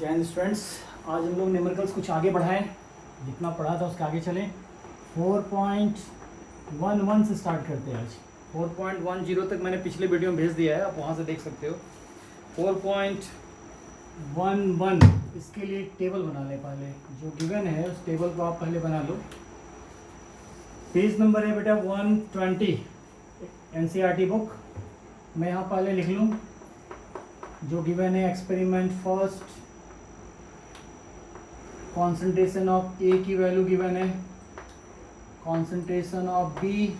जय हिंद स्टूडेंट्स। आज हम लोग न्यूमेरिकल्स कुछ आगे बढ़ाएं, जितना पढ़ा था उसके आगे चलें। 4.11 से स्टार्ट करते हैं आज। 4.10 तक मैंने पिछले वीडियो में भेज दिया है, आप वहाँ से देख सकते हो। 4.11 इसके लिए टेबल बना लें। पहले जो गिवन है उस टेबल को आप पहले बना लो। पेज नंबर है बेटा 120 एनसीईआरटी बुक। मैं यहाँ पहले लिख लूँ जो गिवन है। Experiment first, concentration of A की वैल्यू गिवन है, concentration of B,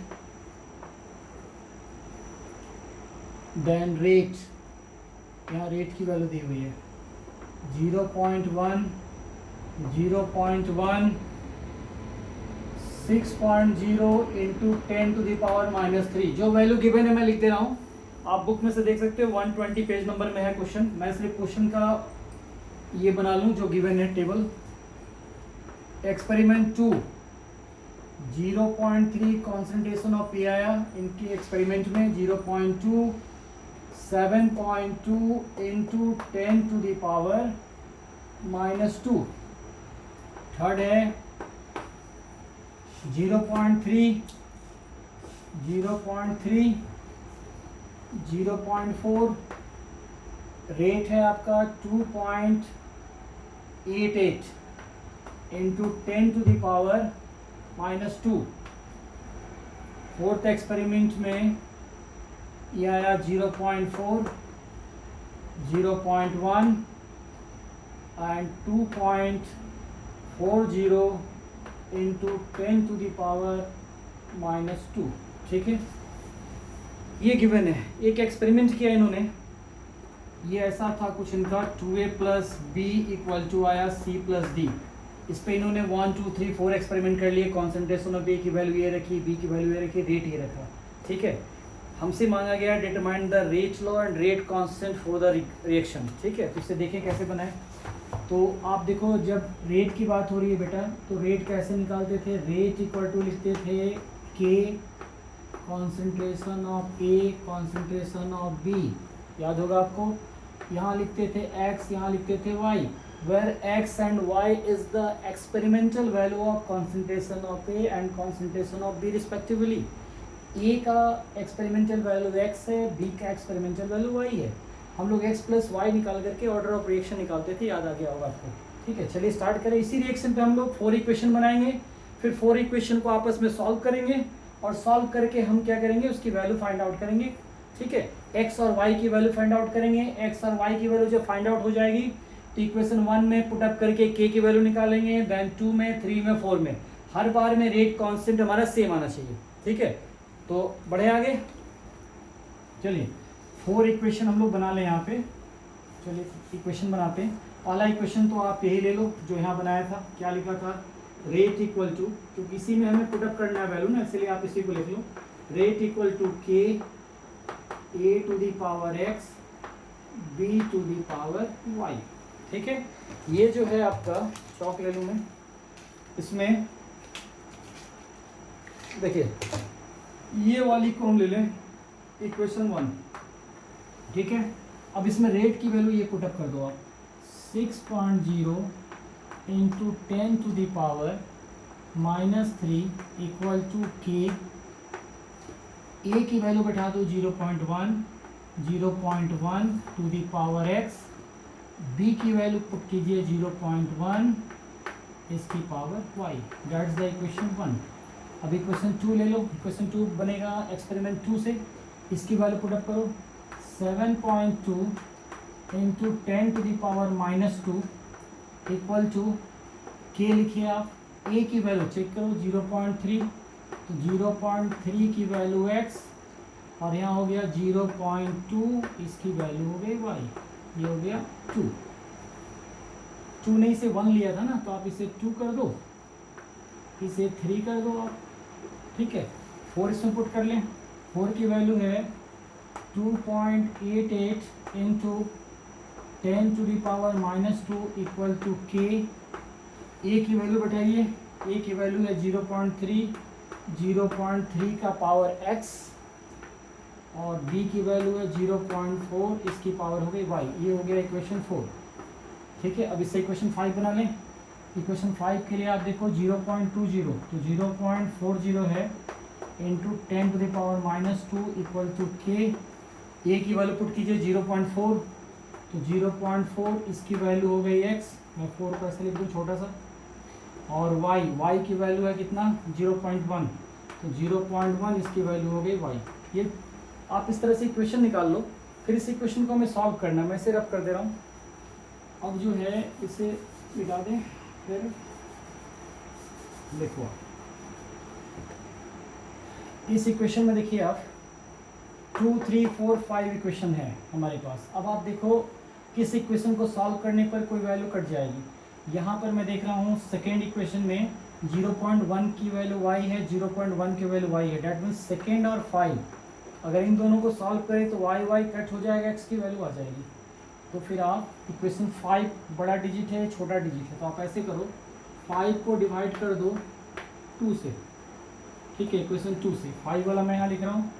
then rate. यहाँ रेट की वैल्यू दी हुई है 0.1, 0.1, 6.0 इंटू 10⁻³ जो वैल्यू गिवन है मैं लिख दे रहा हूँ। आप बुक में से देख सकते हो 120 पेज नंबर में है क्वेश्चन। मैं सिर्फ क्वेश्चन का ये बना लूँ जो गिवन है टेबल। एक्सपेरिमेंट 2 0.3 कॉन्सेंट्रेशन ऑफ ए आया इनके एक्सपेरिमेंट में। 0.2, 7.2 इंटू 10⁻²। थर्ड है 0.3, 0.3, 0.4। रेट है आपका 2.88 इंटू 10⁻²। फोर्थ एक्सपेरिमेंट में यह आया 0.4, 0.1 एंड 2.40 इंटू 10⁻²। ठीक है, ये गिवन है। एक एक्सपेरिमेंट किया इन्होंने, ये ऐसा था कुछ इनका 2a + b = आया c + d। इस पे इन्होंने 1, 2, 3, 4 एक्सपेरिमेंट कर लिए। कॉन्सेंट्रेशन ऑफ a की वैल्यू ये रखी, b की वैल्यू ये रखी, रेट ये रखा। ठीक है, हमसे मांगा गया determine the rate law and rate constant for the reaction. ठीक है, तो इससे देखें कैसे बनाए। तो आप देखो, जब रेट की बात हो रही है बेटा, तो रेट कैसे निकालते थे। रेट = लिखते थे k concentration of A, concentration of B, याद होगा आपको। यहाँ लिखते थे x, यहाँ लिखते थे y, where x and y is the experimental value of concentration of A and concentration of B respectively। A का एक्सपेरिमेंटल वैल्यू x है, B का एक्सपेरिमेंटल वैल्यू y है। हम लोग x + y निकाल करके ऑर्डर ऑफ रिएक्शन निकालते थे, याद आ गया होगा आपको। ठीक है, चलिए स्टार्ट करें। इसी रिएक्शन पे हम लोग 4 इक्वेशन बनाएंगे, फिर 4 इक्वेशन को आपस में सॉल्व करेंगे और सॉल्व करके हम क्या करेंगे, उसकी वैल्यू फाइंड आउट करेंगे। ठीक है, x और y की वैल्यू फाइंड आउट करेंगे। x और y की वैल्यू जब फाइंड आउट हो जाएगी तो इक्वेशन 1 में पुट अप करके k की वैल्यू निकालेंगे, देन 2 में, 3 में, 4 में। हर बार में रेट कांस्टेंट हमारा सेम आना चाहिए। ठीक है, तो बढ़े आगे। चलिए 4 इक्वेशन हम लोग बना लें यहाँ पे। चलिए इक्वेशन बनाते हैं। पहला इक्वेशन तो आप यही ले लो जो यहाँ बनाया था। क्या लिखा था, रेट = क्योंकि इसी में हमें पुट अप करना है वैल्यू ना, इसलिए आप इसी को लिख लो। Rate = k a⁻x b⁻y। ठीक है, ये जो है आपका, चौक ले लूँ मैं। इसमें देखिए ये वाली को हम ले लें, इक्वेशन 1। ठीक है, अब इसमें रेट की वैल्यू ये पुट अप कर दो आप। 6.0 इंटू 10⁻³ = k। a की वैल्यू बैठा दो 0.1, 0.1 b की वैल्यू पुट कीजिए 0.1 इसकी power y। That's the equation 1। अब इक्वेशन 2 ले लो। इक्वेशन 2 बनेगा एक्सपेरिमेंट 2 से। इसकी वैल्यू पुट अप करो 7.2 इंटू 10⁻² = k लिखिए आप। a की वैल्यू चेक करो 0.3, तो 0.3 की वैल्यू x और यहाँ हो गया 0.2, इसकी वैल्यू हो गई y। ये हो गया 2। 2 नहीं से 1 लिया था ना, तो आप इसे 2 कर दो, इसे 3 कर दो आप। ठीक है, 4 इसमें पुट कर लें। 4 की वैल्यू है 2.88 इंटू 10⁻² = k। a की वैल्यू बैठाइए। a की वैल्यू है 0.3, 0.3 का पावर x और b की वैल्यू है 0.4, इसकी पावर हो गई y। ये हो गया इक्वेशन 4। ठीक है, अब इससे इक्वेशन 5 बना लें। इक्वेशन 5 के लिए आप देखो 0.20 तो 0.40 है into 10⁻⁻2 equal to K. A की वैल्यू पुट कीजिए 0.4, तो 0.4 इसकी वैल्यू हो गई x, मैं 4 को ऐसे लिख दूँ छोटा सा, और y की वैल्यू है कितना 0.1, तो 0.1 इसकी वैल्यू हो गई y। ये आप इस तरह से इक्वेशन निकाल लो, फिर इस इक्वेशन को हमें सॉल्व करना है। मैं इसे रब कर दे रहा हूँ। अब जो है इसे मिटा दें, फिर देखो इस इक्वेशन में देखिए आप 2, 3, 4, 5 इक्वेशन है हमारे पास। अब आप देखो किस इक्वेशन को सॉल्व करने पर कोई वैल्यू कट जाएगी। यहाँ पर मैं देख रहा हूँ सेकेंड इक्वेशन में 0.1 की वैल्यू y है, 0.1 की वैल्यू y है, डैट मीन्स सेकेंड और 5 अगर इन दोनों को सॉल्व करें तो y कट हो जाएगा, x की वैल्यू आ जाएगी। तो फिर आप इक्वेशन 5 बड़ा डिजिट है छोटा डिजिट है, तो आप ऐसे करो 5 को डिवाइड कर दो 2 से, ठीक है, इक्वेशन 2 से। 5 वाला मैं यहाँ लिख रहा हूँ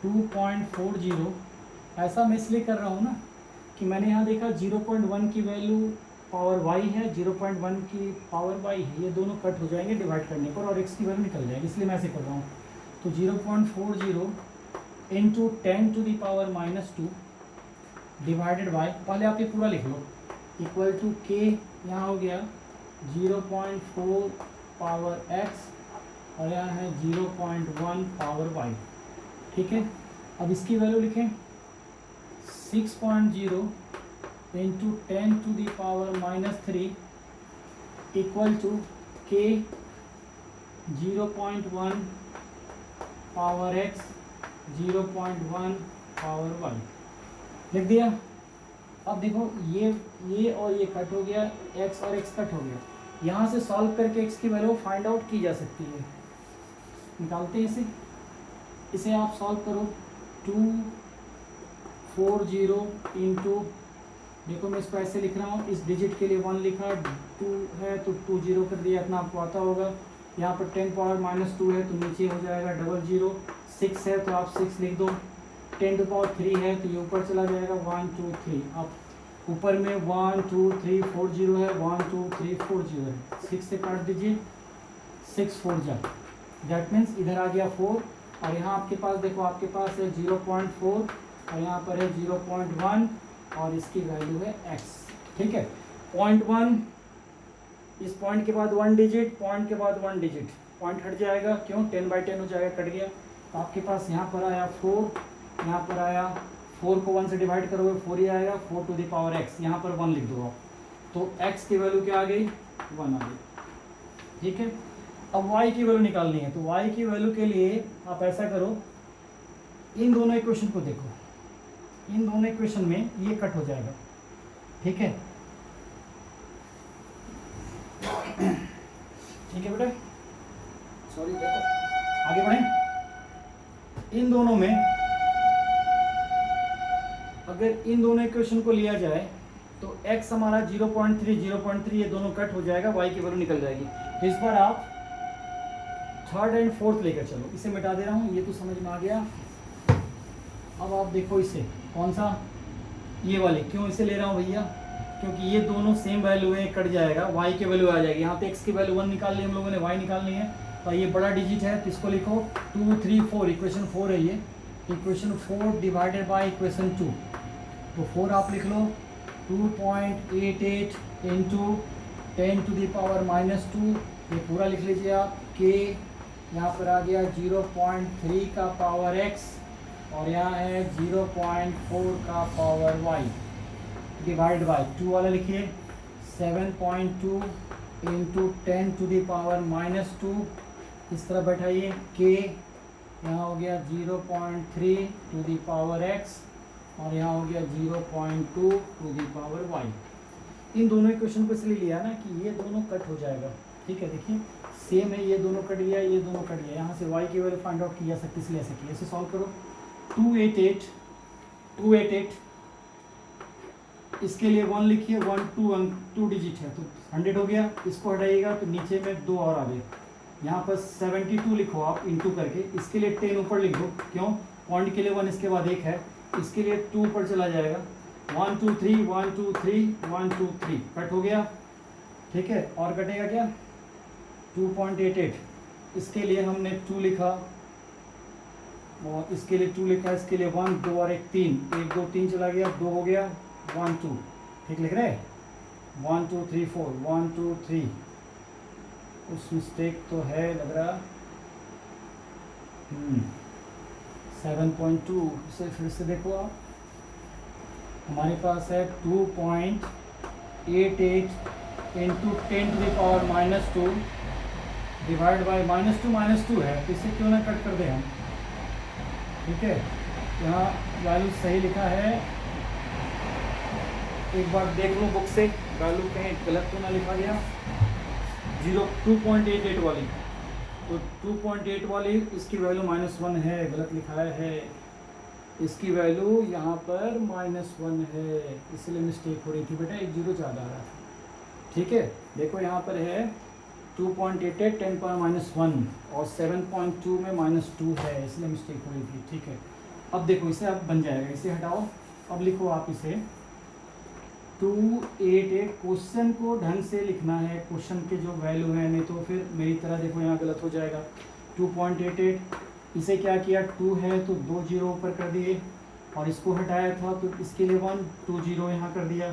2.40। ऐसा मैं इसलिए कर रहा हूँ ना कि मैंने यहाँ देखा 0.1 की वैल्यू पावर y है, 0.1 की पावर y है, ये दोनों कट हो जाएंगे डिवाइड करने पर और x की वैल्यू निकल जाएगी, इसलिए मैं ऐसे कर रहा हूँ। तो 0.40 इंटू 10⁻⁻2 डिवाइडेड बाय, पहले आप ये पूरा लिख लो, इक्वल टू के, यहाँ हो गया 0.4 पावर x और यहाँ है 0.1 पावर y, ठीक है। अब इसकी वैल्यू लिखें 6.0 इंटू 10⁻³ इक्वल टू के 0.1 पावर x 0.1 पावर y लिख दिया। अब देखो ये और ये कट हो गया, x और x कट हो गया। यहाँ से सॉल्व करके x की वैल्यू फाइंड आउट की जा सकती है। निकालते हैं इसे आप सॉल्व करो। 240 इंटू, देखो मैं इसको ऐसे लिख रहा हूँ, इस डिजिट के लिए 1 लिखा, 2 है तो 20 कर दिया, इतना आपको आता होगा। यहाँ पर 10⁻⁻2 है तो नीचे हो जाएगा 00, 6 है तो आप 6 लिख दो, 10⁻³ है तो ये ऊपर चला जाएगा 1 2 3, आप ऊपर में 1 2 3 4 0 है, 1 2 3 4 0 है, 6 से काट दीजिए, 6 4 जा, दैट मीन्स इधर आ गया 4, और यहाँ आपके पास देखो आपके पास है 0.4 और यहाँ पर है 0.1 और इसकी वैल्यू है x, ठीक है। 0.1, इस पॉइंट के बाद 1 डिजिट, पॉइंट के बाद 1 डिजिट, पॉइंट हट जाएगा, क्यों 10/10 हो जाएगा, कट गया। तो आपके पास यहाँ पर आया 4, यहाँ पर आया 4 को 1 से डिवाइड करोगे 4 ही आएगा, 4⁻x, यहाँ पर 1 लिख दो आप, तो x की वैल्यू क्या आ गई 1 आ गई, ठीक है। अब y की वैल्यू निकालनी है, तो y की वैल्यू के लिए आप ऐसा करो, इन दोनों इक्वेशन को देखो, इन दोनों इक्वेशन में ये कट हो जाएगा, ठीक है, ठीक है बेटा, सॉरी, देखो आगे बढ़ें। इन दोनों में अगर इन दोनों इक्वेशन को लिया जाए तो x हमारा 0.3 ये दोनों कट हो जाएगा, y की वैल्यू निकल जाएगी। तो इस बार आप थर्ड एंड फोर्थ लेकर चलो, इसे मिटा दे रहा हूँ, ये तो समझ में आ गया। अब आप देखो इसे, कौन सा, ये वाले, क्यों इसे ले रहा हूँ भैया, क्योंकि ये दोनों सेम वैल्यू है, कट जाएगा, y की वैल्यू आ जाएगी। यहाँ पे x की वैल्यू 1 निकाल ली हम लोगों ने, y निकालनी है, तो ये बड़ा डिजिट है तो इसको लिखो 2 3 4, इक्वेशन 4 है ये, इक्वेशन 4 डिवाइडेड बाय इक्वेशन 2, तो 4 आप लिख लो 2.88 इंटू 10⁻⁻2, ये पूरा लिख लीजिए आप, के यहाँ पर आ गया 0.3 का पावर x और यहाँ है 0.4 का पावर y, डिवाइड बाय 2 वाला लिखिए 7.2 इंटू 10⁻⁻2, इस तरह बैठाइए, के यहाँ हो गया 0.3 टू दी पावर x और यहाँ हो गया 0.2 टू दी पावर y। इन दोनों इक्वेशन को इसलिए लिया ना कि ये दोनों कट हो जाएगा, ठीक है, देखिए सेम है, ये दोनों कट गया, ये दोनों कट गया, यहाँ से y की वैल्यू फाइंड आउट की जा सकती है, इसलिए ऐसे किया। इसे सॉल्व करो, 288 इसके लिए 1 लिखिए, 2 डिजिट है तो 100 हो गया, इसको हटाइएगा तो नीचे में 2 और आ गए, यहाँ पर 72 लिखो आप इंटू करके, इसके लिए 10 ऊपर लिख दो, क्यों, पॉइंट के लिए 1 इसके बाद 1 है, इसके लिए 2 ऊपर चला जाएगा, 1 2 3 1 2 3 1 2 3 कट हो गया, ठीक है। और कटेगा क्या 2.88, इसके लिए हमने 2 लिखा और इसके लिए 2 लिखा, इसके लिए 1 2 और 1 3, 1 2 3 चला गया, 2 हो गया 1 2, ठीक लिख रहे 1 2 3 4 1 2 3, उस मिस्टेक तो है लग रहा 7.2, इसे फिर से देखो आप, हमारे पास है 2.88 into 10 to the power -2 divide by -2 है, तो इसे क्यों ना कट कर दें हम, ठीक है। यहाँ वैल्यू सही लिखा है, एक बार देख लो बुक से, वैल्यू कहीं गलत तो ना लिखा गया, 2.88 वाली, तो 2.8 वाली इसकी वैल्यू -1 है, गलत लिखा है, इसकी वैल्यू यहाँ पर -1 है, इसलिए मिस्टेक हो रही थी बेटा, 1 0 ज़्यादा आ रहा था, ठीक है। देखो यहाँ पर है 2.88 10 पावर -1 और 7.2 में -2 है, इसलिए मिस्टेक हो रही थी, ठीक है। अब देखो इसे अब बन जाएगा, इसे हटाओ, अब लिखो आप इसे 288, क्वेश्चन को ढंग से लिखना है, क्वेश्चन के जो वैल्यू है, नहीं तो फिर मेरी तरह देखो यहाँ गलत हो जाएगा। 2.88, इसे क्या किया, 2 है तो 2 0 ऊपर कर दिए, और इसको हटाया था तो इसके लिए 1 2 0 यहाँ कर दिया,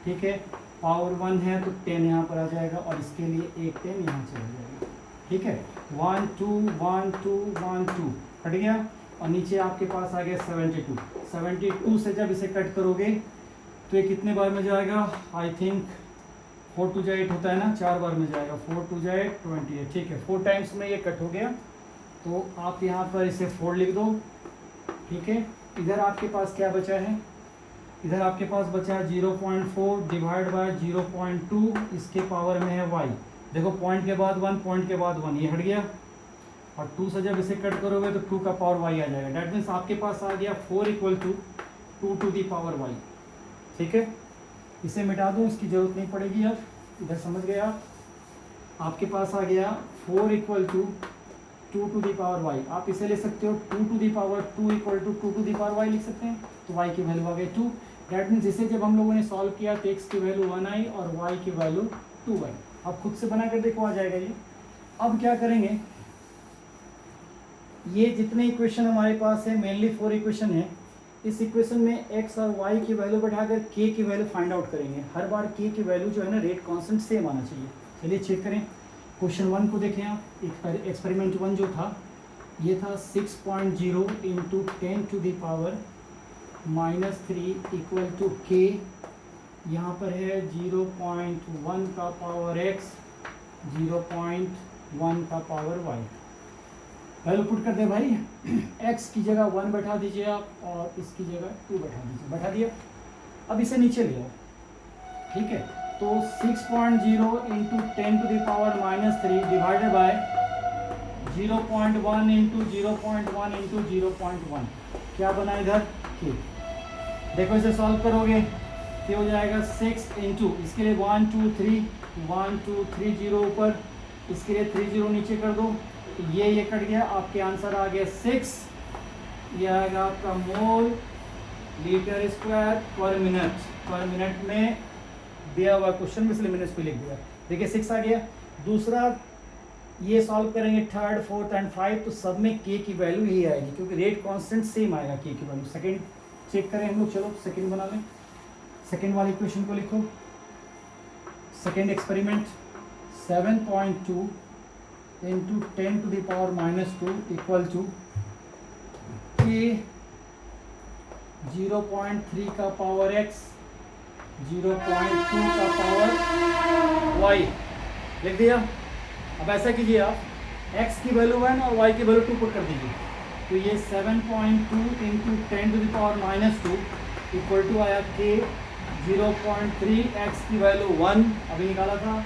ठीक है। पावर 1 है तो 10 यहाँ पर आ जाएगा, और इसके लिए एक 10 यहाँ चला जाएगा, ठीक है। 1 2 1 2 1 2 कट गया, और नीचे आपके पास आ गया 72 से जब इसे कट करोगे तो ये कितने बार में जाएगा, आई थिंक 4 2 8 होता है ना, 4 बार में जाएगा, 4 2 8 28, ठीक है। 4 टाइम्स में ये कट हो गया, तो आप यहाँ पर इसे 4 लिख दो, ठीक है। इधर आपके पास क्या बचा है, इधर आपके पास बचा है 0.4 डिवाइड बाय 0.2, इसके पावर में है y, देखो पॉइंट के बाद 1 पॉइंट के बाद 1, ये हट गया, और 2 से जब इसे कट करोगे तो 2 का पावर y आ जाएगा, डैट मीन्स आपके पास आ गया 4 = 2 टू दी पावर y, ठीक है। इसे मिटा दो, इसकी जरूरत नहीं पड़ेगी, अब इधर समझ गए आप, आपके पास आ गया 4 = 2 टू दी पावर y, आप इसे ले सकते हो 2 to the power 2 = 2 to the power y लिख सकते हैं, तो y की वैल्यू आ गई 2, डैट मीन्स इसे जब हम लोगों ने सॉल्व किया तो x की वैल्यू 1 आई और y की वैल्यू 2 आई, अब खुद से बना कर देखो आ जाएगा ये। अब क्या करेंगे, ये जितने इक्वेशन हमारे पास है मेनली 4 इक्वेशन है, इस इक्वेशन में x और y की वैल्यू बढ़ाकर k की वैल्यू फाइंड आउट करेंगे, हर बार k की वैल्यू जो है ना रेट कांस्टेंट सेम आना चाहिए। चलिए चेक करें, क्वेश्चन 1 को देखें आप, एक्सपेरिमेंट 1 जो था ये था 6.0 into 10 to the power -3 = k, यहाँ पर है 0.1 का पावर x 0.1 का पावर y, वैल्यू पुट कर दे भाई, x की जगह 1 बैठा दीजिए आप और इसकी जगह 2 बैठा दीजिए, बैठा दिया। अब इसे नीचे ले आओ, ठीक है, तो 6.0 into 10 to the power -3 divided by 0.1 into 0.1 into 0.1, क्या बना इधर k, देखो इसे सॉल्व करोगे ये हो जाएगा 6 इंटू, इसके लिए 1 2 3 1 2 3 0 ऊपर, इसके लिए 3 0 नीचे कर दो, तो ये कट गया, आपके आंसर आ गया 6, ये आएगा आपका मोल लीटर स्क्वायर पर मिनट में दिया हुआ क्वेश्चन में, इसलिए मैंने इसको लिख दिया, देखिए 6 आ गया। दूसरा ये सॉल्व करेंगे 3rd 4th एंड 5, तो सब में k की वैल्यू यही आएगी क्योंकि रेट कांस्टेंट सेम आएगा k की वैल्यू। सेकंड चेक करें हम लोग, चलो सेकंड बना लें, सेकंड वाली इक्वेशन को लिखो, second experiment 7.2 into 10 to the power -2 equal to k 0.3 का पावर x 0.2 का पावर y लिख दिया। अब ऐसा कीजिए आप x की वैल्यू 1 और y की वैल्यू 2 पुट कर दीजिए, तो ये 7.2 into 10 to the power -2 equal to आया k 0.3, x की वैल्यू 1 अभी निकाला था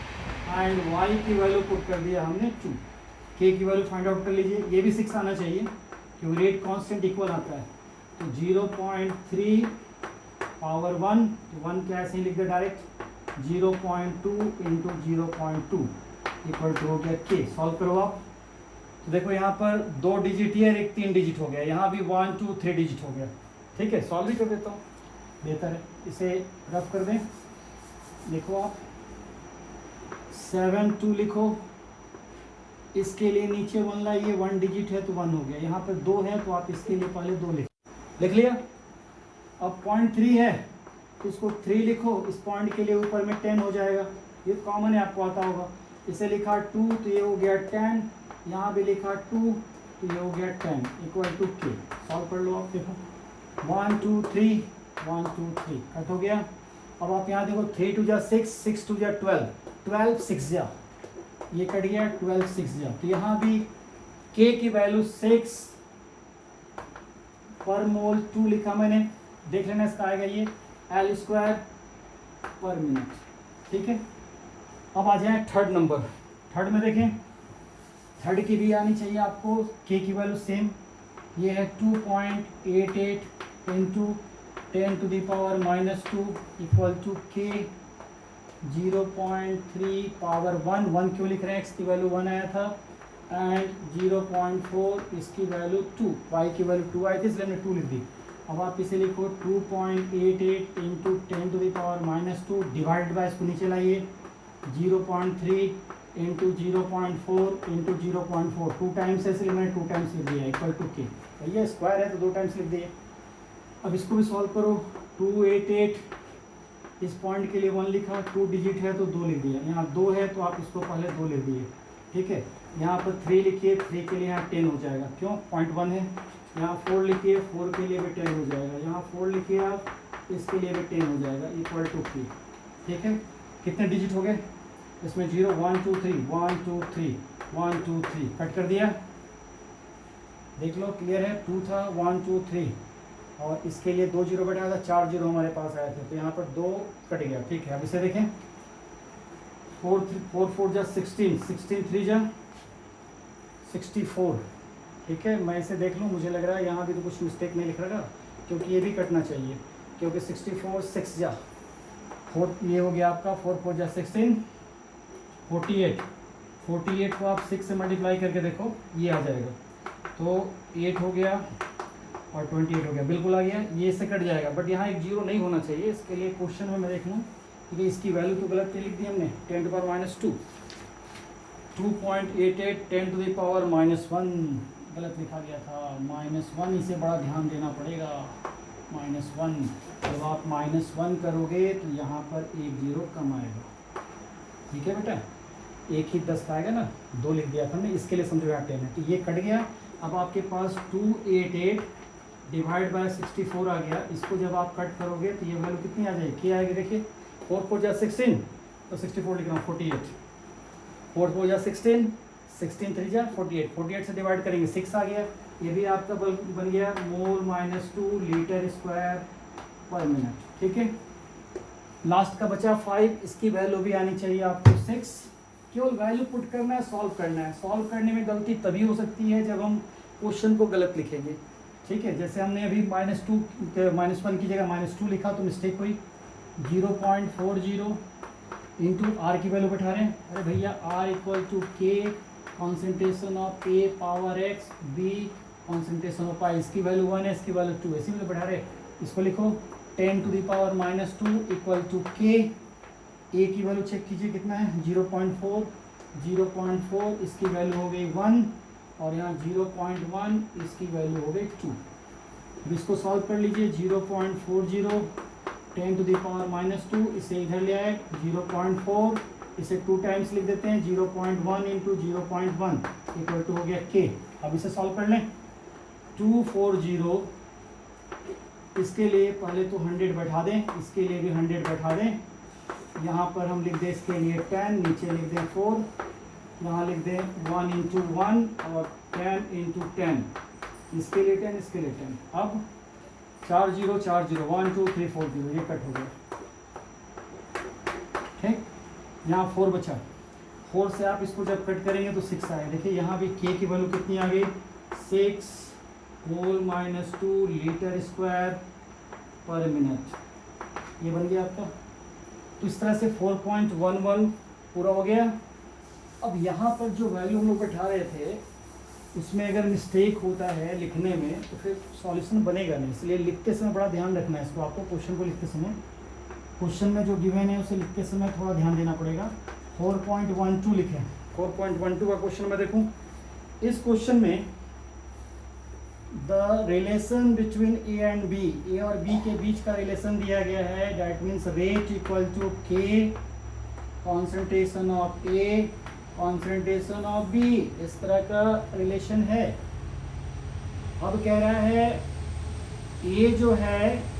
एंड y की वैल्यू पुट कर दिया हमने 2, k की वैल्यू फाइंड आउट कर लीजिए, ये भी 6 आना चाहिए क्योंकि रेट कांस्टेंट इक्वल आता है, तो 0.3 पावर 1, तो 1 क्या ऐसे ही लिख दे डायरेक्ट, 0.2 इंटू 0.2 इक्वल टू हो गया k। सॉल्व करो आप, तो देखो यहाँ पर 2 डिजिट है, एक 3 डिजिट हो गया, यहाँ भी 1 2 3 डिजिट हो गया, ठीक है। सॉल्व भी कर देता हूँ, बेहतर है। इसे रफ कर दें, लिखो आप 7 2 लिखो, इसके लिए नीचे 1 लाइए, 1 डिजिट है तो 1 हो गया, यहाँ पर 2 है तो आप इसके लिए पहले 2 लिख लिया। अब पॉइंट 3 है तो इसको 3 लिखो, इस पॉइंट के लिए ऊपर में 10 हो जाएगा, ये कॉमन है आपको आता होगा। इसे लिखा 2 तो ये हो गया 10, यहाँ भी लिखा 2 तो ये हो गया 10 इक्वल टू के। सॉल्व कर लो आप, देखो 1 2 3 1 2 3 कट हो गया। अब आप यहाँ देखो 3 2 जा 6 6 2 जा 12 12 6 जा, ये कट गया 12 6 जा, तो यहाँ भी के की वैल्यू 6 पर मोल 2 लिखा मैंने, देख लेना इसका आएगा ये L स्क्वायर पर मिनट, ठीक है। अब आ जाए थर्ड नंबर, थर्ड में देखें, थर्ड की भी आनी चाहिए आपको, के की वैल्यू सेम, ये है 2.88 into 10 to the power -2 equal to K 0.3 power 1 क्यों लिख रहे हैं, x की वैल्यू 1 आया था, एंड 0.4 इसकी वैल्यू 2, y की वैल्यू 2 आई थी इसलिए हमने 2 लिख दी। अब आप इसे लिखो 2.88 into 10 to the power -2 divide by, इसको नीचे लाइए 0.3 इंटू 0.4 इंटू 0.4, 2 टाइम्स है इसलिए मैंने 2 टाइम्स लिख दिया इक्वल टू के, भैया स्क्वायर है तो 2 टाइम्स लिख दिए। अब इसको भी सॉल्व करो, 288 इस पॉइंट के लिए 1 लिखा, 2 डिजिट है तो 2 लिख दिया, यहाँ 2 है तो आप इसको पहले 2 लिख दिए, ठीक है। यहाँ पर 3 लिखिए, 3 के लिए यहाँ 10 हो जाएगा, क्यों पॉइंट 1 है। यहाँ 4 लिखिए, 4 के लिए भी 10 हो जाएगा, यहाँ 4 लिखिए आप, इसके लिए भी 10 हो जाएगा इक्वल टू 3, ठीक है। कितने डिजिट हो गए इसमें, 0 1 2 3 1 2 3 1 2 3 कट कर दिया, देख लो क्लियर है, 2 था 1 2 3 और इसके लिए 2 जीरो बैठा था, 4 जीरो हमारे पास आए थे, तो यहाँ पर 2 कट गया, ठीक है। अब इसे देखें 4 4 जा 16 16 3 जा 64, ठीक है। मैं इसे देख लूँ, मुझे लग रहा है यहाँ भी तो कुछ मिस्टेक नहीं लिख रहा, क्योंकि ये भी कटना चाहिए, क्योंकि 64 6 जा 4, ये हो गया आपका 4 4 जा 16 48 48 को आप 6 से मल्टीप्लाई करके देखो ये आ जाएगा, तो 8 हो गया और 28 हो गया, बिल्कुल आ गया, ये इससे कट जाएगा, बट यहाँ एक जीरो नहीं होना चाहिए। इसके लिए क्वेश्चन में मैं देख लूँ, क्योंकि इसकी वैल्यू तो गलत लिख दी हमने, 10 to power -2 2.88 10 to the power -1 गलत लिखा गया था, -1, इसे बड़ा ध्यान देना पड़ेगा, -1। जब आप -1 करोगे तो यहाँ पर एक जीरो कम आएगा, ठीक है बेटा, एक ही 10 आएगा ना, 2 लिख दिया था हमने, इसके लिए समझो यहाँ 10 है, तो ये कट गया। अब आपके पास 288 डिवाइड बाय 64 आ गया, इसको जब आप कट करोगे तो ये वैल्यू कितनी आ जाएगी, क्या आएगी, देखिए 4 4 जा 16 तो 64 लिख रहा हूँ 48, 4 4 जा 16 16 3 जा 48 48 से डिवाइड करेंगे 6 आ गया, ये भी आपका बन गया मोल -2 लीटर स्क्वायर पर मिनट, ठीक है। लास्ट का बचा 5, इसकी वैल्यू भी आनी चाहिए आपको 6, केवल वैल्यू पुट करना है, सॉल्व करना है। सॉल्व करने में गलती तभी हो सकती है जब हम क्वेश्चन को गलत लिखेंगे, ठीक है। जैसे हमने अभी -1 की जगह -2 लिखा तो मिस्टेक हुई, 0.40 इंटू आर की वैल्यू बैठा रहे हैं, अरे भैया R equal to K concentration of A power X B concentration of I, इसकी वैल्यू 1 है, इसकी वैल्यू 2 है, इसी में बैठा रहे, इसको लिखो 10 to the power -2 equal to K, A की वैल्यू चेक कीजिए कितना है 0.4 0.4 इसकी वैल्यू हो गई 1 और यहाँ 0.1 इसकी वैल्यू हो गई 2। अब इसको सॉल्व कर लीजिए, 0.40 10 टू द पावर -2, इसे इधर ले आए 0.4, इसे 2 टाइम्स लिख देते हैं, 0.1 इंटू 0.1 इक्वल टू हो गया के। अब इसे सॉल्व कर लें, 240 इसके लिए पहले तो 100 बैठा दें, इसके लिए भी 100 बैठा दें, यहाँ पर हम लिख दें इसके लिए 10, नीचे लिख दें 4, यहाँ लिख दें 1 इंटू 1 और 10 इंटू 10, इसके लिए 10 इसके लिए 10। अब 4 0 4 0 1 2 3 4 0 ये कट हो गया, ठीक। यहाँ 4 बचा, 4 से आप इसको जब कट करेंगे तो 6 आए, देखिए यहाँ भी के की वैल्यू कितनी आ गई 6 मोल -2 लीटर स्क्वायर पर मिनट, ये बन गया आपका। तो इस तरह से 4.11 पूरा हो गया। अब यहाँ पर जो वैल्यू हम लोग बैठा रहे थे उसमें अगर मिस्टेक होता है लिखने में तो फिर सॉल्यूशन बनेगा नहीं, इसलिए लिखते समय बड़ा ध्यान रखना है इसको, आपको क्वेश्चन को लिखते समय क्वेश्चन में जो गिवन है उसे लिखते समय थोड़ा ध्यान देना पड़ेगा। 4.12 लिखें। 4.12 का क्वेश्चन मैं देखूं। इस क्वेश्चन में the relation between A and B, A और बी के बीच का रिलेशन दिया गया है। That means rate equal to K concentration of A concentration of B, इस तरह का रिलेशन है। अब कह रहा है ए जो है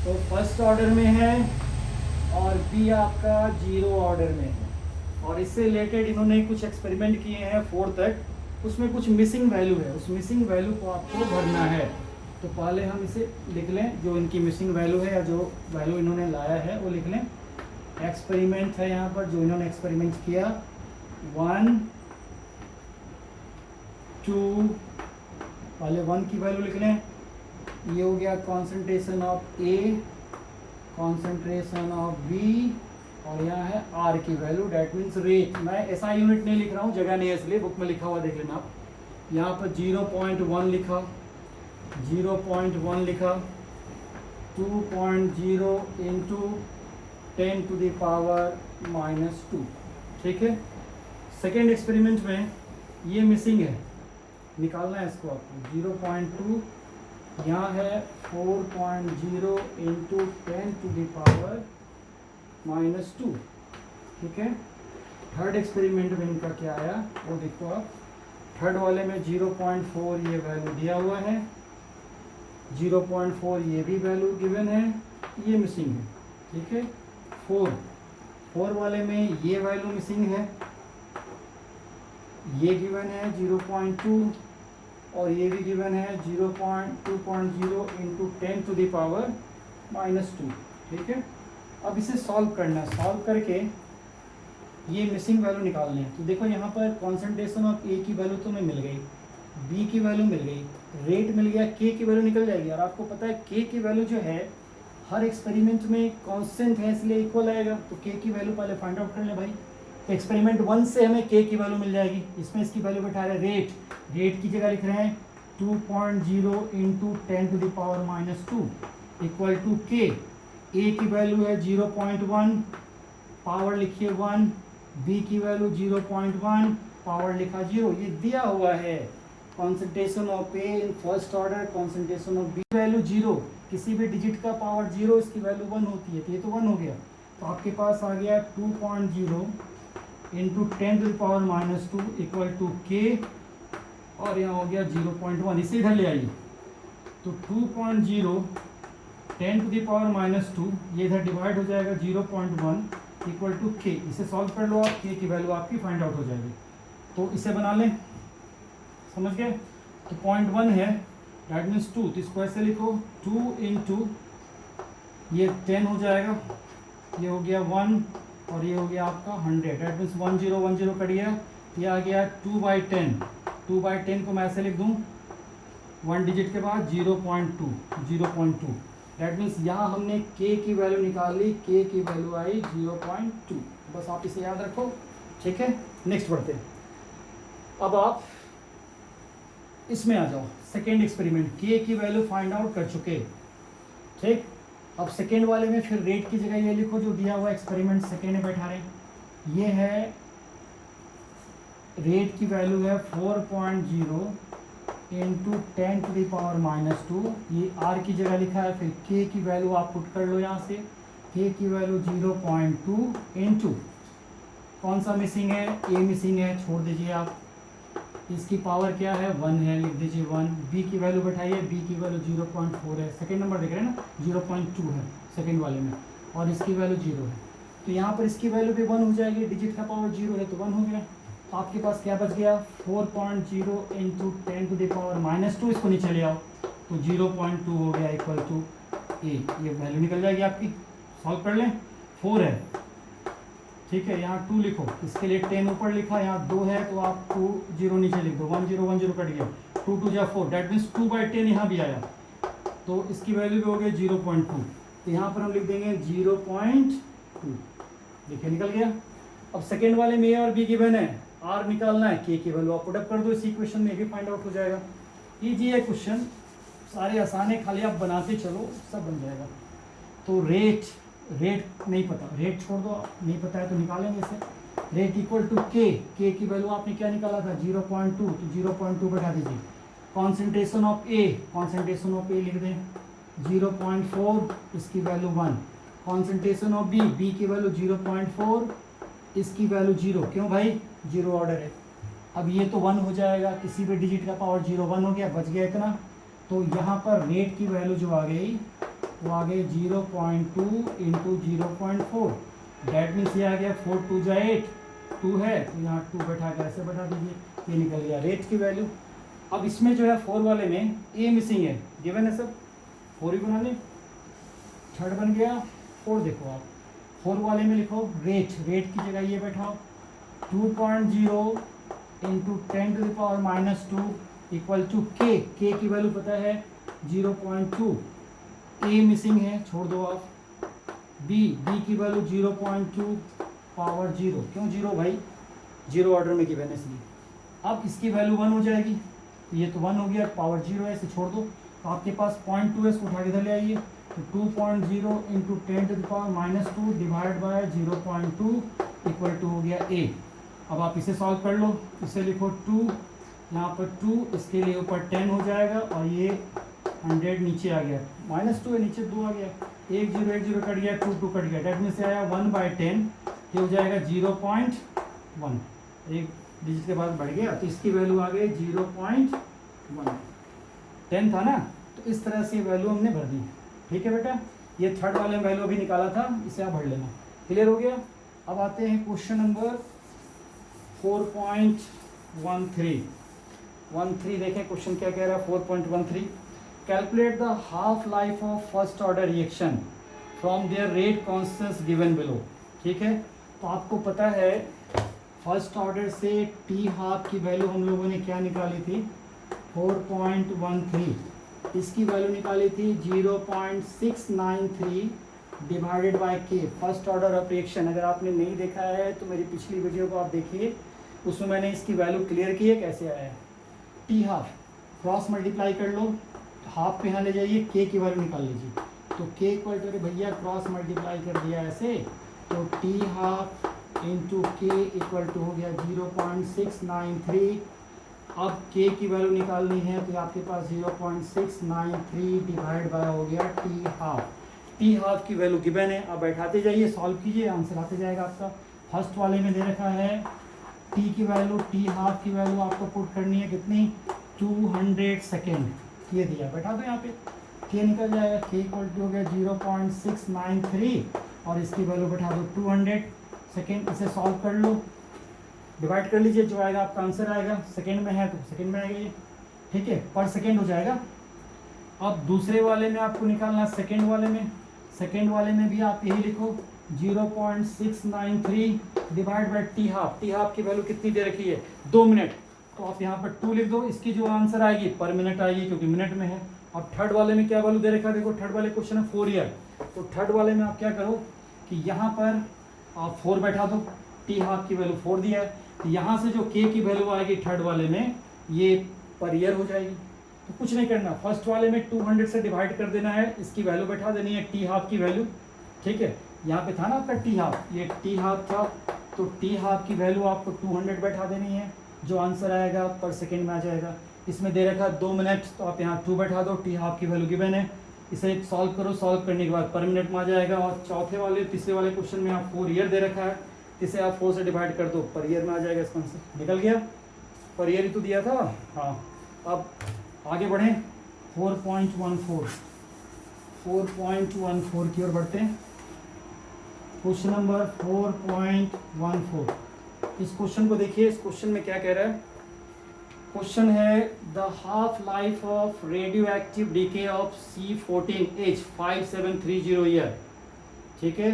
तो फर्स्ट ऑर्डर में है और बी आपका 0 ऑर्डर में है, और इससे रिलेटेड इन्होंने कुछ एक्सपेरिमेंट किए हैं 4 तक। उसमें कुछ मिसिंग वैल्यू है, उस मिसिंग वैल्यू को आपको भरना है। तो पहले हम इसे लिख लें, जो इनकी मिसिंग वैल्यू है या जो वैल्यू इन्होंने लाया है वो लिख लें। एक्सपेरिमेंट है यहाँ पर जो इन्होंने एक्सपेरिमेंट किया, 1 2, पहले 1 की वैल्यू लिख लें। ये हो गया concentration of A concentration of B, और यहाँ है आर की वैल्यू, डेट मीन्स रेट। मैं ऐसा यूनिट नहीं लिख रहा हूँ, जगह नहीं है इसलिए, बुक में लिखा हुआ देख लेना आप। यहाँ पर 0.1 लिखा, 0.1 लिखा, 2.0 इंटू 10 टू द पावर -2, ठीक है। सेकेंड एक्सपेरिमेंट में ये मिसिंग है, निकालना है इसको आपको। 0.2 यहाँ है 4.0 इंटू 10 टू द पावर -2, ठीक है। थर्ड एक्सपेरिमेंट में इनका क्या आया वो देखो आप। थर्ड वाले में 0.4 ये वैल्यू दिया हुआ है, 0.4 ये भी वैल्यू गिवन है, ये मिसिंग है, ठीक है। 4 वाले में ये वैल्यू मिसिंग है, ये गिवन है 0.2, और ये भी गिवन है 0.2.0 इंटू 10 टू द पावर -2, ठीक है। अब इसे सॉल्व करना है, सॉल्व करके ये मिसिंग वैल्यू निकालनी है। तो देखो यहाँ पर कॉन्सेंट्रेशन ऑफ ए की वैल्यू तो हमें मिल गई, बी की वैल्यू मिल गई, रेट मिल गया, के की वैल्यू निकल जाएगी। और आपको पता है के की वैल्यू जो है हर एक्सपेरिमेंट में कांस्टेंट है, इसलिए इक्वल आएगा। तो के की वैल्यू पहले फाइंड आउट कर ले भाई। तो एक्सपेरिमेंट 1 से हमें के की वैल्यू मिल जाएगी। इसमें इसकी वैल्यू बैठा रहे रेट, रेट की जगह लिख रहे हैं 2.0 into 10 to the power -2 equal to K. A की वैल्यू है 0.1, पावर लिखिए 1, बी की वैल्यू 0.1, पावर लिखा 0, ये दिया हुआ है। Concentration of A in first order, concentration of B value 0, किसी भी डिजिट का पावर 0, इसकी वैल्यू 1 होती है, तो ये तो 1 हो गया। तो आपके पास आ गया 2.0 into 10 to the power -2 equal to K, और यहाँ हो गया 0.1, इसे इधर ले आइए। तो 2.0 10 टू द पावर -2, ये इधर डिवाइड हो जाएगा 0.1 इक्वल टू के। इसे सॉल्व कर लो आप, के की वैल्यू आपकी फाइंड आउट हो जाएगी। तो इसे बना लें, समझ गए। तो 0.1 है, दैट मीन्स 2, तो इसको ऐसे लिखो 2 इंटू ये 10 हो जाएगा, ये हो गया 1, और ये हो गया आपका 100, दैट मीन्स 1010 कट गया, ये आ गया 2/10। 2/10 को मैं ऐसे लिख दूँ 1 डिजिट के बाद 0.2, दैट मीन्स यहाँ हमने के की वैल्यू निकाल ली, के की वैल्यू आई 0.2। बस आप इसे याद रखो, ठीक है। नेक्स्ट बढ़ते हैं। अब आप इसमें आ जाओ, सेकेंड एक्सपेरिमेंट, के की वैल्यू फाइंड आउट कर चुके, ठीक। अब सेकेंड वाले में फिर रेट की जगह ये लिखो जो दिया हुआ एक्सपेरिमेंट सेकेंड में बैठा रहे। ये है रेट की वैल्यू है 4.0 इंटू 10 टू द पावर -2, ये आर की जगह लिखा है। फिर के की वैल्यू आप पुट कर लो यहाँ से, के की वैल्यू 0.2 इंटू कौन सा मिसिंग है, ए मिसिंग है, छोड़ दीजिए आप। इसकी पावर क्या है 1 है, लिख दीजिए 1। बी की वैल्यू बैठाइए, बी की वैल्यू 0.4 है, सेकेंड नंबर देख रहे हैं ना, 0.2 है सेकेंड वाले में, और इसकी वैल्यू 0 है। तो यहाँ पर इसकी वैल्यू भी 1 हो जाएगी, डिजिट का पावर 0 है तो 1 हो गया। तो आपके पास क्या बच गया 4.0 इंटू 10 टू द पावर -2, इसको नीचे ले आओ तो 0.2 हो गया इक्वल टू ए, ये वैल्यू निकल जाएगी आपकी। सॉल्व कर लें, 4 है, ठीक है, यहाँ 2 लिखो, इसके लिए 10 ऊपर लिखा, यहाँ 2 है तो आप 2 0 नीचे लिख दो, 1010 कट गया, 2 2 जा 4, डेट मीन्स 2/10 यहाँ भी आया, तो इसकी वैल्यू भी हो गई 0.2। तो यहाँ पर हम लिख देंगे 0.2, देखिए निकल गया। अब सेकेंड वाले में ए और बी गिवन है, आर निकालना है, के की वैल्यू आप पुट अप कर दो, इस इक्वेशन में भी फाइंड आउट हो जाएगा। इजी है क्वेश्चन, सारे आसान है, खाली आप बनाते चलो सब बन जाएगा। तो रेट रेट नहीं पता, रेट छोड़ दो, नहीं पता है तो निकालेंगे इसे। रेट इक्वल टू के की वैल्यू आपने क्या निकाला था 0.2, तो 0.2 बैठा दीजिए। कॉन्सेंट्रेशन ऑफ ए लिख दें 0.4, इसकी वैल्यू 1। कॉन्सेंट्रेशन ऑफ बी की वैल्यू 0.4, इसकी वैल्यू 0। क्यों भाई, 0 ऑर्डर है। अब ये तो 1 हो जाएगा, किसी भी डिजिट का पावर 0 1 हो गया, बच गया इतना। तो यहाँ पर रेट की वैल्यू जो आ गई वो आ गई 0.2 इंटू 0.4, डैट मीन्स ये आ गया 4 2 जा 8, 2 है तो यहाँ 2 बैठा के ऐसे बैठा दीजिए, ये निकल गया रेट की वैल्यू। अब इसमें जो है 4 वाले में ए मिसिंग है, गिवन है सब, 4 ही बना लें, थर्ड बन गया 4। देखो आप 4 वाले में लिखो रेट की जगह ये बैठाओ 2.0 into 10 to the power -2 equal to K की वैल्यू पता है 0.2, ए मिसिंग है छोड़ दो आप। बी की वैल्यू 0.2 पावर 0, क्यों 0 भाई, 0 ऑर्डर में गिवन है इसलिए। अब इसकी वैल्यू 1 हो जाएगी, ये तो 1 हो गया, पावर 0 है, इसे छोड़ दो। तो आपके पास 0.2 है, इसको उठा के इधर ले आइए, तो 2.0 into 10 to the power -2 divide by 0.2 equal to हो गया ए। अब आप इसे सॉल्व कर लो, इसे लिखो 2, यहाँ पर 2, इसके लिए ऊपर 10 हो जाएगा और ये 100 नीचे आ गया, -2 है नीचे 2 आ गया, 1 0 कट गया, 2 2 कट गया, डेट में से आया 1/10, ये हो जाएगा 0.1, एक डिजिट के बाद बढ़ गया, तो इसकी वैल्यू आ गई 0.1। 10 था ना, तो इस तरह से वैल्यू हमने भर दी। ठीक है बेटा, ये थर्ड वाले में वैल्यू अभी निकाला था, इसे आप भर लेना। क्लियर हो गया। अब आते हैं क्वेश्चन नंबर 4.13 देखें क्वेश्चन क्या कह रहा है। 4.13 calculate the half life of first order reaction from there rate constants given below. ठीक है, तो आपको पता है फर्स्ट ऑर्डर से टी हाफ की वैल्यू हम लोगों ने क्या निकाली थी 4.13, इसकी वैल्यू निकाली थी 0.693 डिवाइडेड बाय के, फर्स्ट ऑर्डर ऑफ रिएक्शन। अगर आपने नहीं देखा है तो मेरी पिछली वीडियो को आप देखिए, उसमें मैंने इसकी वैल्यू क्लियर की है कैसे आया है। टी हाफ क्रॉस मल्टीप्लाई कर लो, हाफ पे यहाँ ले जाइए, के की वैल्यू निकाल लीजिए, तो के इक्वल टू भैया क्रॉस मल्टीप्लाई कर दिया ऐसे, तो टी हाफ इंटू के इक्वल टू हो गया 0.693। अब के की वैल्यू निकालनी है तो आपके पास 0.693 डिवाइड बाय हो गया टी हाफ। टी हाफ की वैल्यू गिवन है, अब बैठाते जाइए, सॉल्व कीजिए, आंसर आते जाएगा आपका। फर्स्ट वाले में दे रखा है टी की वैल्यू, टी हाफ की वैल्यू आपको पुट करनी है कितनी 200 सेकेंड, ये दिया, बैठा दो यहाँ पे, के निकल जाएगा, के इक्वल टू हो गया 0.693 और इसकी वैल्यू बैठा दो 200 सेकेंड। इसे सॉल्व कर लो, डिवाइड कर लीजिए, जो आएगा आपका आंसर आएगा, सेकेंड में है तो सेकेंड में आएगा ये। ठीक है, पर सेकेंड हो जाएगा। अब दूसरे वाले में आपको निकालना सेकेंड वाले में भी आप यही लिखो 0.693 डिवाइड बाय टी हाफ की वैल्यू कितनी दे रखी है 2 मिनट, तो आप यहाँ पर 2 लिख दो, इसकी जो आंसर आएगी पर मिनट आएगी क्योंकि मिनट में है। अब थर्ड वाले में क्या वैल्यू दे रखा है, देखो थर्ड वाले क्वेश्चन है 4 ईयर, तो थर्ड वाले में आप क्या करो कि यहाँ पर आप 4 बैठा दो, टी हाफ की वैल्यू 4 दिया है, तो यहाँ से जो के की वैल्यू आएगी थर्ड वाले में ये पर ईयर हो जाएगी। तो कुछ नहीं करना, फर्स्ट वाले में 200 से डिवाइड कर देना है, इसकी वैल्यू बैठा देनी है टी हाफ की वैल्यू। ठीक है, यहाँ पे था ना आपका टी हाफ, ये टी हाफ था, तो टी हाफ की वैल्यू आपको 200 बैठा देनी है, जो आंसर आएगा पर सेकेंड में आ जाएगा। इसमें दे रखा 2 मिनट, तो आप यहाँ 2 बैठा दो, टी हाफ की वैल्यू गिवन है, इसे सॉल्व करो, सॉल्व करने के बाद पर मिनट में आ जाएगा। और तीसरे वाले क्वेश्चन में आप 4 ईयर दे रखा है, इसे आप 4 से डिवाइड कर दो, पर ईयर में आ जाएगा, इसका आंसर निकल गया, पर ईयर ही तो दिया था। हाँ, अब आगे बढ़ें 4.14 की ओर बढ़ते हैं। क्वेश्चन नंबर 4.14, इस क्वेश्चन को देखिए, इस क्वेश्चन में क्या कह रहा है। क्वेश्चन है the half life of radio active DK of C14H 5730 year. ठीक है,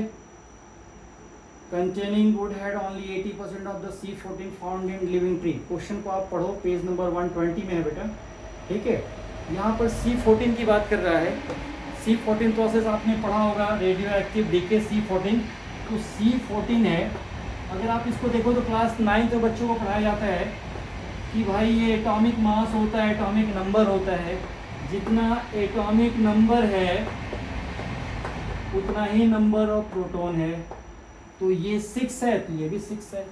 containing would had only 80% of the C14 found in living tree. Question को आप पढ़ो, पेज नंबर 120 में है बेटा। ठीक है, यहाँ पर C14 की बात कर रहा है। C14 प्रोसेस आपने पढ़ा होगा, रेडियो एक्टिव डीके C14, तो C14 है। अगर आप इसको देखो तो क्लास 9 के बच्चों को पढ़ाया जाता है कि भाई ये एटॉमिक मास होता है, एटॉमिक नंबर होता है, जितना एटॉमिक नंबर है उतना ही नंबर ऑफ प्रोटॉन है, तो ये 6 है तो ये भी 6 है।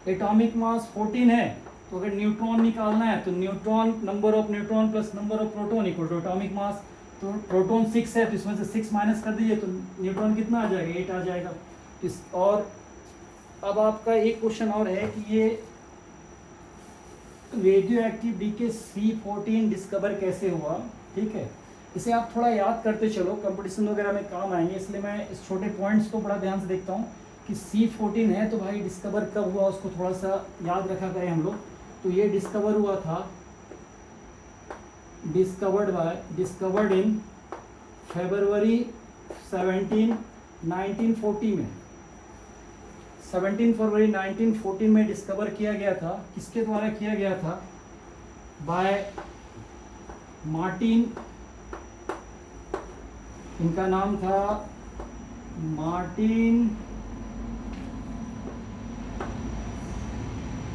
एटॉमिक मास 14 है, तो अगर न्यूट्रॉन निकालना है तो neutron, number of neutron plus number of proton equal to atomic mass. तो प्रोटॉन 6 है तो इसमें से 6 माइनस कर दीजिए तो न्यूट्रॉन कितना आ जाएगा, 8 आ जाएगा। इस और अब आपका एक क्वेश्चन और है कि ये radio active DK C14 discover कैसे हुआ, ठीक है। इसे आप थोड़ा याद करते चलो, कंपटीशन वगैरह में काम आएंगे, इसलिए मैं इस छोटे पॉइंट्स को बड़ा ध्यान से देखता हूँ कि C14 है तो भाई डिस्कवर कब हुआ उसको थोड़ा सा याद रखा करें हम लोग। तो ये डिस्कवर हुआ था, डिस्कवर्ड इन February 17, 1940 में, 17 फरवरी 1914 में डिस्कवर किया गया था। किसके द्वारा किया गया था, बाय मार्टिन, इनका नाम था मार्टिन,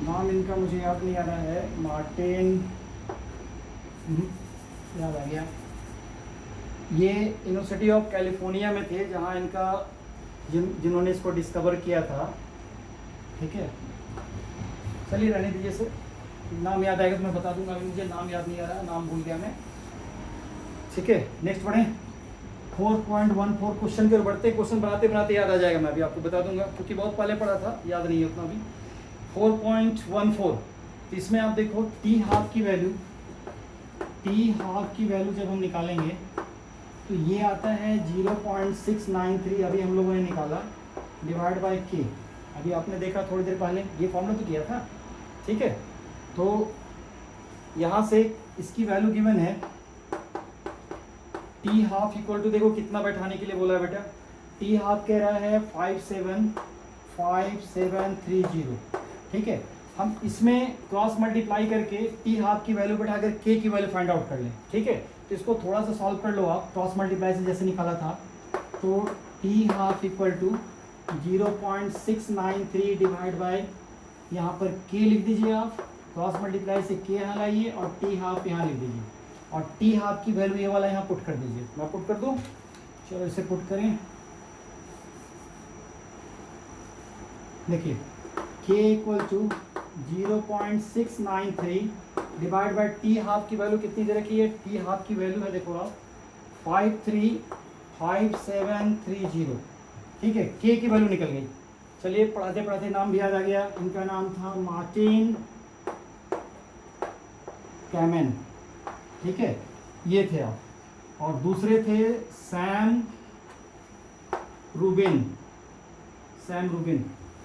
नाम इनका मुझे याद नहीं आ रहा है, मार्टिन, याद आ गया। ये यूनिवर्सिटी ऑफ कैलिफोर्निया में थे जहां इनका जिन्होंने इसको डिस्कवर किया था, ठीक है। चलिए रहने दीजिए सर, नाम याद आएगा तो मैं बता दूंगा, अभी मुझे नाम याद नहीं आ रहा, नाम भूल गया मैं, ठीक है। नेक्स्ट बढ़ें, 4.14 क्वेश्चन के बढ़ते, क्वेश्चन बनाते बनाते याद आ जाएगा, मैं अभी आपको बता दूंगा क्योंकि बहुत पहले पढ़ा था, याद नहीं है उतना भी। 4.14, तो इसमें आप देखो टी हाफ की वैल्यू जब हम निकालेंगे तो ये आता है 0.693, अभी हम लोगों ने निकाला, डिवाइड बाय के, अभी आपने देखा थोड़ी देर पहले, ये फॉर्मूला तो किया था, ठीक है। तो यहाँ से इसकी वैल्यू गिवन है, टी हाफ इक्वल टू, देखो कितना बैठाने के लिए बोला है बेटा, टी हाफ कह रहा है 5730, ठीक है। हम इसमें क्रॉस मल्टीप्लाई करके टी हाफ की वैल्यू बैठाकर के की वैल्यू फाइंड आउट कर लें, ठीक है। तो इसको थोड़ा सा सॉल्व कर लो आप, क्रॉस मल्टीप्लाई से जैसे निकाला था, तो T half equal to 0.693 divide by, यहाँ पर के लिख दीजिए आप, क्रॉस मल्टीप्लाई से के यहाँ लाइए और टी हाफ यहाँ लिख दीजिए, और टी हाफ की वैल्यू ये वाला यहाँ पुट कर दीजिए, मैं पुट कर दूँ, चलो इसे पुट करें। देखिए K equal to 0.693 divide by T half की वैल्यू कितनी दे रखी है, टी हाफ की वैल्यू है देखो आप 535730, ठीक है। के की वैल्यू निकल गई। चलिए पढ़ाते पढ़ाते नाम भी याद आ गया, इनका नाम था मार्टिन कैमेन, ठीक है, ये थे आप, और दूसरे थे सैम रूबिन,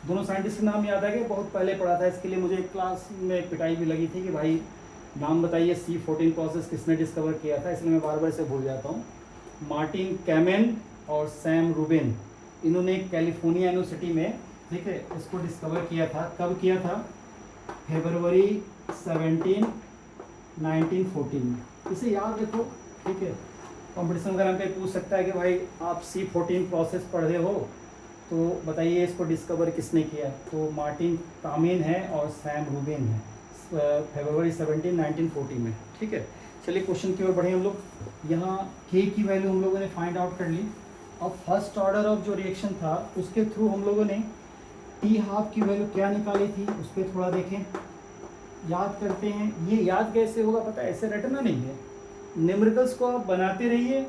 दोनों साइंटिस्ट के नाम याद आ गए, बहुत पहले पढ़ा था, इसके लिए मुझे क्लास में पिटाई भी लगी थी कि भाई नाम बताइए, C14 प्रोसेस किसने डिस्कवर किया था, इसलिए मैं बार बार इसे भूल जाता हूँ। मार्टिन कैमेन और सैम रूबिन, इन्होंने कैलिफोर्निया यूनिवर्सिटी में, ठीक है, इसको डिस्कवर किया था। कब किया था, February 17, 1914 में। इसे याद रखो, ठीक है। कंपटीशन वगैरह पे पूछ सकता है कि भाई आप C14 प्रोसेस पढ़े हो तो बताइए इसको डिस्कवर किसने किया, तो मार्टिन कामेन है और सैम रूबिन है, February 17, 1940 में, ठीक है। चलिए क्वेश्चन की ओर बढ़े हम लोग। यहाँ के की वैल्यू हम लोगों ने फाइंड आउट कर ली। अब फर्स्ट ऑर्डर ऑफ जो रिएक्शन था उसके थ्रू हम लोगों ने टी हाफ की वैल्यू क्या निकाली थी उस पर थोड़ा देखें, याद करते हैं। ये याद कैसे होगा पता है, ऐसे रटना नहीं है, न्यूमेरिकल्स को आप बनाते रहिए,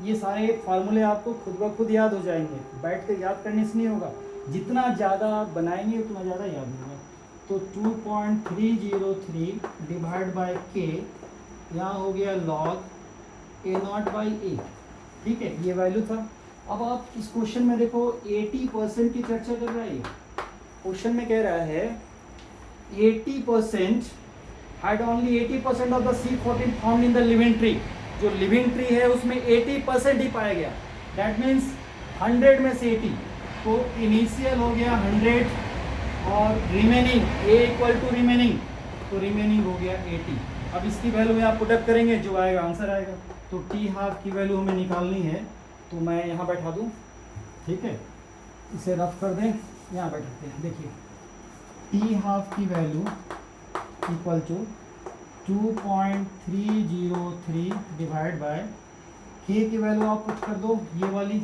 ये सारे फार्मूले आपको खुद ब खुद याद हो जाएंगे, बैठ कर याद करने से नहीं होगा, जितना ज़्यादा आप बनाएंगे उतना ज़्यादा याद होगा। तो 2.303 डिवाइड बाय के, यहाँ हो गया लॉग A0/A, ठीक है, ये वैल्यू था। अब आप इस क्वेश्चन में देखो 80% की चर्चा कर रहा है, क्वेश्चन में कह रहा है 80% had only 80% of the C14 found in the living tree, जो लिविंग ट्री है उसमें 80% ही पाया गया, दैट मीन्स 100 में से 80, तो इनिशियल हो गया 100 और remaining A equal to remaining, तो रिमेनिंग हो गया 80। अब इसकी वैल्यू में आप पुटअप करेंगे, जो आएगा आंसर आएगा। तो टी हाफ की वैल्यू हमें निकालनी है, तो मैं यहाँ बैठा दूँ, ठीक है, इसे रफ कर दें, यहाँ बैठाते हैं। देखिए टी हाफ की value equal to 2.303 divide by K की वैल्यू आप पुट कर दो, ये वाली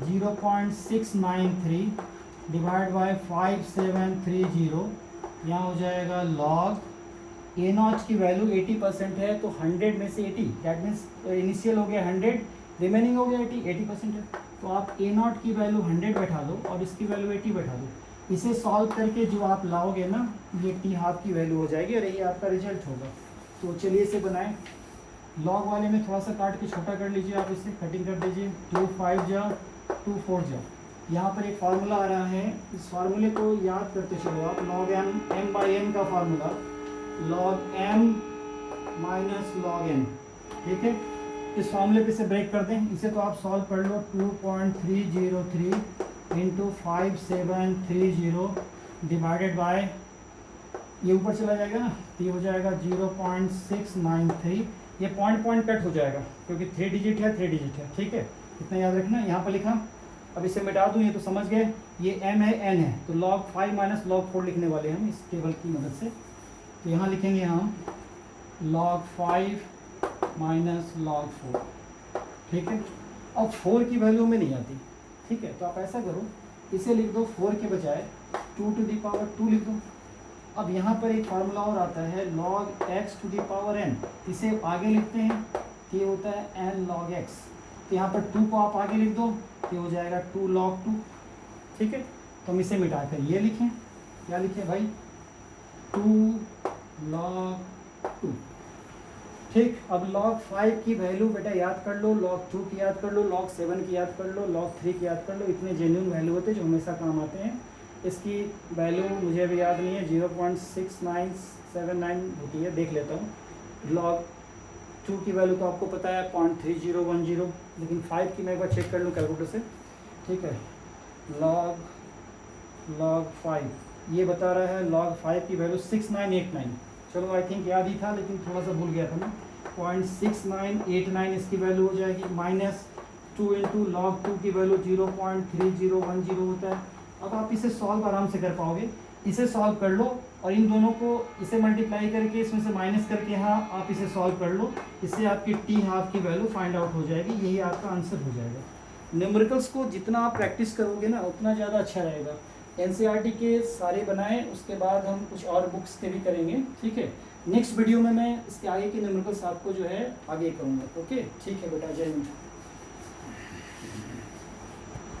0.693 डिवाइड बाय 5730, यहाँ हो जाएगा log ए नॉट की वैल्यू 80% है तो 100 में से 80, दैट मीन्स इनिशियल हो गया 100, रिमेनिंग हो गया 80% है, तो आप ए नॉट की वैल्यू 100 बैठा दो और इसकी वैल्यू 80 बैठा दो। इसे सॉल्व करके जो आप लाओगे ना, ये टी हाफ की वैल्यू हो जाएगी और यही आपका रिजल्ट होगा। तो चलिए इसे बनाएं। लॉग वाले में थोड़ा सा काट के छोटा कर लीजिए, आप इसे कटिंग कर दीजिए। 2 5 जा 2 4 जा। यहाँ पर एक फार्मूला आ रहा है, इस फार्मूले को याद करते चलो आप। लॉग एम बाई एन का formula, log M minus log N, ठीक है। इस फार्मूले पे से ब्रेक कर दें, इसे तो आप सॉल्व कर लो। 2.303 इंटू 5730 डिवाइडेड बाय, ये ऊपर चला जाएगा ना, तो ये हो जाएगा 0.693। ये पॉइंट कट हो जाएगा क्योंकि 3 डिजिट है, 3 डिजिट है, ठीक है, इतना याद रखना। यहाँ पर लिखा, अब इसे मिटा दूँ, ये तो समझ गए, ये m है n है, तो log 5 माइनस log 4 लिखने वाले हैं हम इस टेबल की मदद से। तो यहाँ लिखेंगे हम log 5 माइनस log 4, ठीक है। अब 4 की वैल्यू में नहीं आती, ठीक है, तो आप ऐसा करो, इसे लिख दो 4 के बजाय 2 टू दी पावर 2 लिख दो। अब यहाँ पर एक फार्मूला और आता है log x to the power n, इसे आगे लिखते हैं, तो ये होता है n log x। तो यहाँ पर 2 को आप आगे लिख दो, तो हो जाएगा 2 log 2, ठीक है। तो हम इसे मिटाकर ये लिखें, क्या लिखें भाई, 2 log 2, ठीक। अब log 5 की वैल्यू बेटा याद कर लो, log 2 की याद कर लो, log 7 की याद कर लो, log 3 की याद कर लो। इतने जेन्युइन वैल्यू होते हैं जो हमेशा काम आते हैं। इसकी वैल्यू मुझे अभी याद नहीं है, 0.6979 होती है, देख लेता हूँ। log 2 की वैल्यू तो आपको पता है 0.3010, लेकिन 5 की मैं एक बार चेक कर लूँ कैलकुलेटर से, ठीक है। log 5 ये बता रहा है, log 5 की वैल्यू 6989, चलो आई थिंक याद ही था लेकिन थोड़ा सा भूल गया था मैं। 0.6989 इसकी वैल्यू हो जाएगी, माइनस 2 इंटू log 2 की वैल्यू 0.3010 होता है। अब आप इसे सॉल्व आराम से कर पाओगे, इसे सॉल्व कर लो और इन दोनों को इसे मल्टीप्लाई करके इसमें से माइनस करके यहाँ आप इसे सॉल्व कर लो, इससे आपकी टी हाफ की वैल्यू फाइंड आउट हो जाएगी, यही आपका आंसर हो जाएगा। न्यूमेरिकल्स को जितना आप प्रैक्टिस करोगे ना उतना ज़्यादा अच्छा रहेगा। एनसीईआरटी के सारे बनाएं, उसके बाद हम कुछ और बुक्स के भी करेंगे, ठीक है। नेक्स्ट वीडियो में मैं इसके आगे के न्यूमेरिकल्स आपको जो है आगे करूँगा, ओके, ठीक है बेटा, जय हिंद।